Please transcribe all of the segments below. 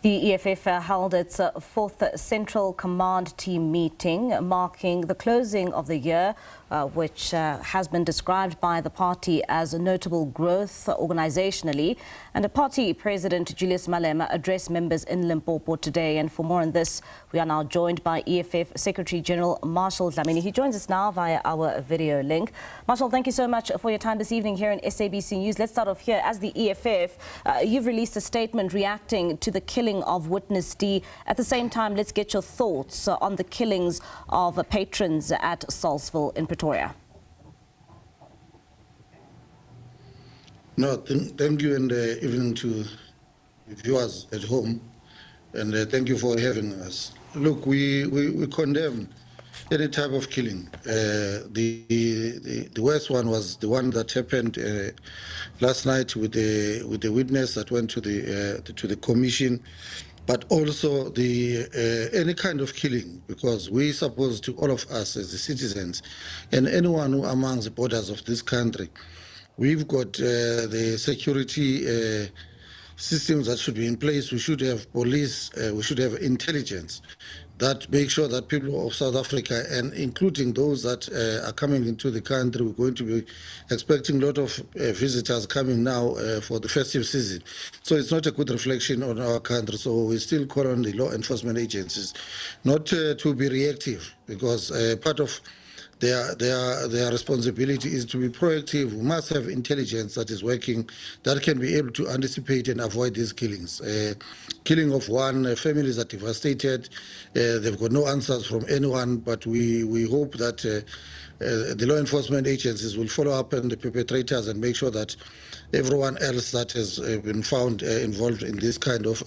The EFF held its fourth Central Command Team meeting, marking the closing of the year, which has been described by the party as a notable growth organizationally. And Party President Julius Malema addressed members in Limpopo today. And for more on this, we are now joined by EFF Secretary-General Marshall Dlamini. He joins us now via our video link. Marshall, thank you so much for your time this evening here in SABC News. Let's start off here. As the EFF, you've released a statement reacting to the killing of Witness D. At the same time, let's get your thoughts on the killings of patrons at Salzville in Pretoria. No, thank you, and evening to viewers at home, and thank you for having us. Look, we condemn any type of killing. The worst one was the one that happened last night with the witness that went to the commission, but also any kind of killing, because we supposed to, all of us as the citizens and anyone who among the borders of this country, we've got the security systems that should be in place. We should have police, we should have intelligence that make sure that people of South Africa, and including those that are coming into the country, we're going to be expecting a lot of visitors coming now for the festive season. So it's not a good reflection on our country. So we still call on the law enforcement agencies not to be reactive, because part of their responsibility is to be proactive. We must have intelligence that is working, that can be able to anticipate and avoid these killings. Killing of one, families are devastated. They've got no answers from anyone, but we hope that the law enforcement agencies will follow up on the perpetrators and make sure that everyone else that has been found involved in this kind of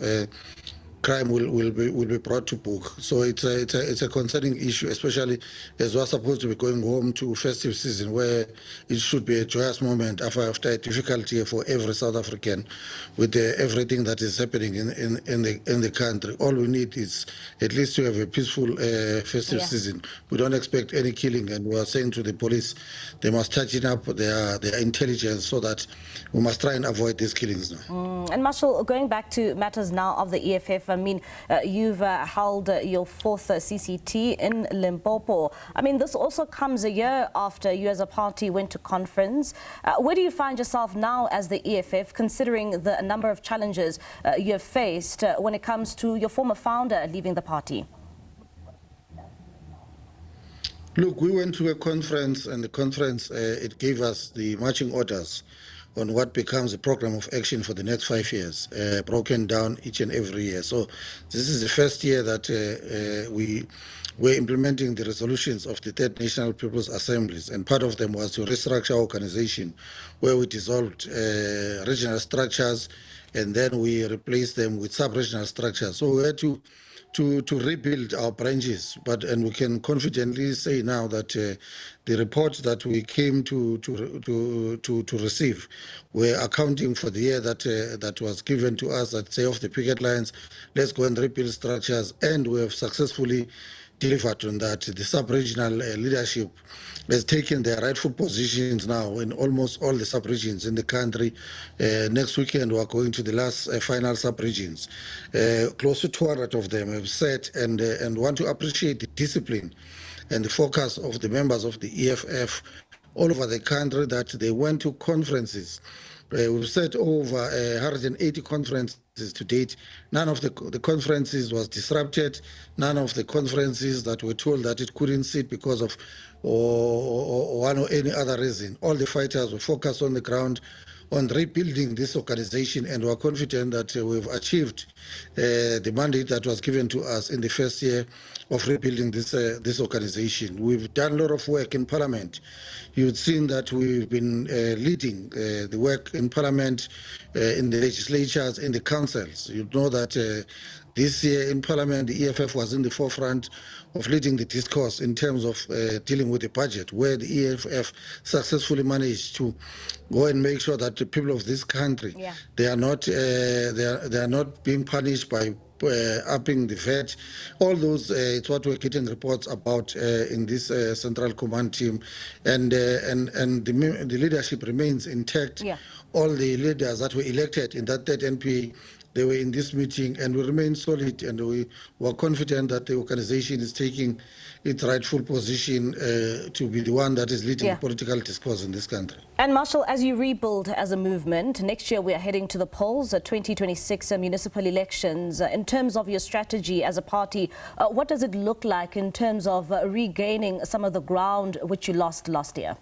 crime will be brought to book. So it's a concerning issue, especially as we're supposed to be going home to festive season, where it should be a joyous moment after a difficult year for every South African, with everything that is happening in the country. All we need is at least to have a peaceful festive season. We don't expect any killing, and we are saying to the police they must tighten up their intelligence, so that we must try and avoid these killings now. And Marshall, going back to matters now of the EFF, I mean, you've held your fourth CCT in Limpopo. I mean, this also comes a year after you as a party went to conference. Where do you find yourself now as the EFF, considering the number of challenges you have faced when it comes to your former founder leaving the party? Look, we went to a conference, and the conference, it gave us the marching orders on what becomes a program of action for the next 5 years, broken down each and every year. So this is the first year that we're implementing the resolutions of the Third National People's Assemblies, and part of them was to restructure our organization, where we dissolved regional structures, and then we replaced them with sub-regional structures. So we had to rebuild our branches, and we can confidently say now that the reports that we came to receive were accounting for the year that was given to us, that say off the picket lines, let's go and rebuild structures, and we have successfully delivered on that. The sub-regional leadership has taken their rightful positions now in almost all the sub-regions in the country. Next weekend, we are going to the last final sub-regions. Close to 200 of them have set and want to appreciate the discipline and the focus of the members of the EFF all over the country, that they went to conferences. We've set over 180 conferences to date. None of the conferences was disrupted. None of the conferences that were told that it couldn't sit because of one or any other reason. All the fighters were focused on the ground on rebuilding this organization, and we're confident that we've achieved the mandate that was given to us in the first year of rebuilding this organization. We've done a lot of work in Parliament. You've seen that we've been leading the work in Parliament, in the legislatures, in the councils. You know that this year in Parliament, the EFF was in the forefront of leading the discourse in terms of dealing with the budget, where the EFF successfully managed to go and make sure that the people of this country, they are not being punished by upping the VAT. All those, it's what we're getting reports about in this Central Command Team, and the leadership remains intact. All the leaders that were elected in that third NPA, they were in this meeting, and we remain solid, and we were confident that the organization is taking its rightful position to be the one that is leading the political discourse in this country. And Marshall, as you rebuild as a movement, next year we are heading to the polls, 2026 municipal elections. In terms of your strategy as a party, what does it look like in terms of regaining some of the ground which you lost last year?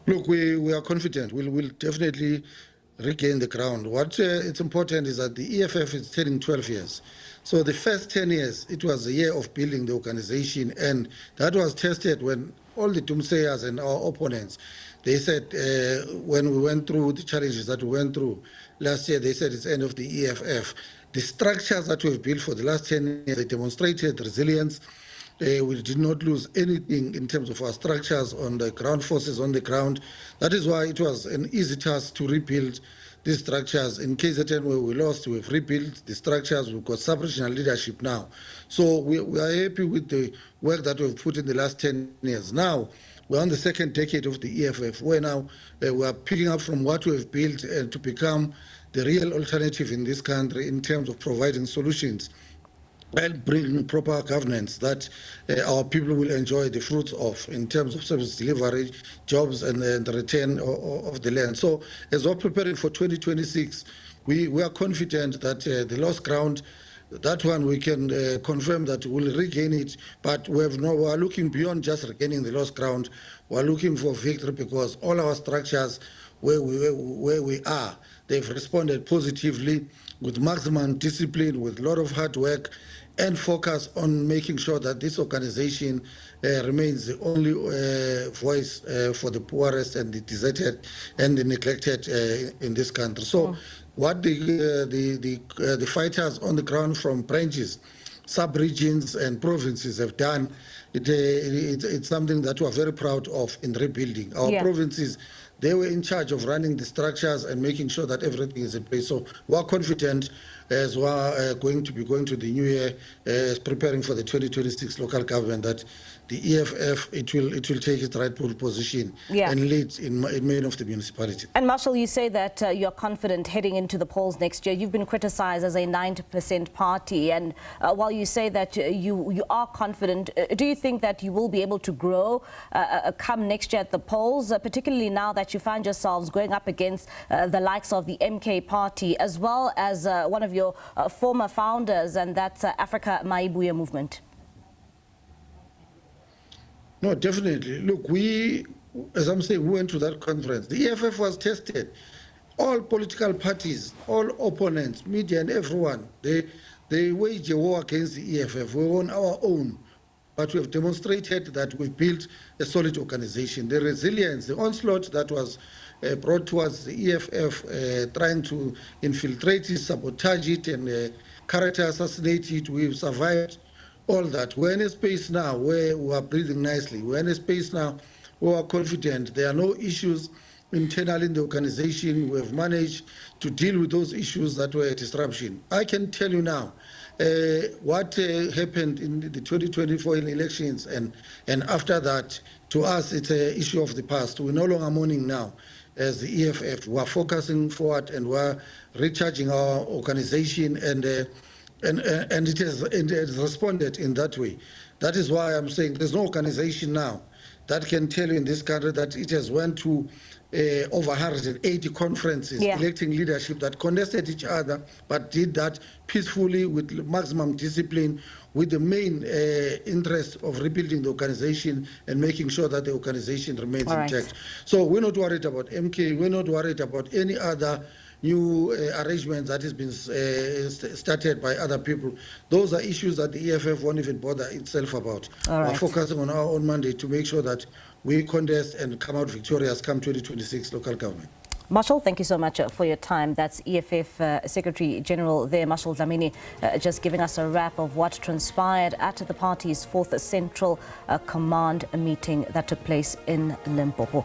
Look, we are confident. We'll definitely regain the ground. What it's important is that the EFF is turning 12 years. So the first 10 years, it was a year of building the organization, and that was tested when all the doomsayers and our opponents, they said when we went through the challenges that we went through last year, they said it's the end of the EFF. The structures that we've built for the last 10 years, they demonstrated resilience. We did not lose anything in terms of our structures on the ground forces on the ground. That is why it was an easy task to rebuild these structures. In KZN where we lost, we've rebuilt the structures. We've got sub-regional leadership now. So we are happy with the work that we've put in the last 10 years. Now, we're on the second decade of the EFF, where now we are picking up from what we've built to become the real alternative in this country in terms of providing solutions and bring proper governance that our people will enjoy the fruits of in terms of service delivery, jobs, and the return of the land. So as we're preparing for 2026, we are confident that the lost ground, that one we can confirm that we'll regain it, but we are looking beyond just regaining the lost ground. We're looking for victory because all our structures where we are, they've responded positively with maximum discipline, with a lot of hard work, and focus on making sure that this organization remains the only voice for the poorest and the deserted and the neglected in this country. So what the fighters on the ground from branches, sub-regions and provinces have done, it's something that we're very proud of in rebuilding. Our provinces, they were in charge of running the structures and making sure that everything is in place. So we're confident as we are going to be going to the new year, preparing for the 2026 local government, that the EFF, it will take its rightful position and lead in many of the municipalities. And Marshall, you say that you're confident heading into the polls next year. You've been criticized as a 90% party, and while you say that you are confident, do you think that you will be able to grow come next year at the polls, particularly now that you find yourselves going up against the likes of the MK party, as well as one of your former founders, and that's Africa Maibuya movement? No, definitely. Look, as I'm saying, we went to that conference. The EFF was tested. All political parties, all opponents, media and everyone, they waged a war against the EFF. We were on our own. But we have demonstrated that we've built a solid organization. The resilience, the onslaught that was brought towards the EFF, trying to infiltrate it, sabotage it, and character assassinate it, we've survived all that. We're in a space now where we are breathing nicely. We're in a space now where we are confident. There are no issues internally in the organization. We have managed to deal with those issues that were a disruption. I can tell you now what happened in the 2024 elections, and after that, to us, it's an issue of the past. We're no longer mourning now as the EFF. We're focusing forward and we're recharging our organization, and it has responded in that way. That is why I'm saying there's no organization now that can tell you in this country that it has went to over 180 conferences, electing leadership that contested each other, but did that peacefully with maximum discipline, with the main interest of rebuilding the organization and making sure that the organization remains intact. So we're not worried about MK, we're not worried about any other new arrangements that has been started by other people. Those are issues that the EFF won't even bother itself about. We're focusing on our own mandate to make sure that we contest and come out victorious come 2026 local government. Marshall, thank you so much for your time. That's EFF Secretary-General there, Marshall Dlamini, just giving us a wrap of what transpired at the party's 4th Central Command meeting that took place in Limpopo.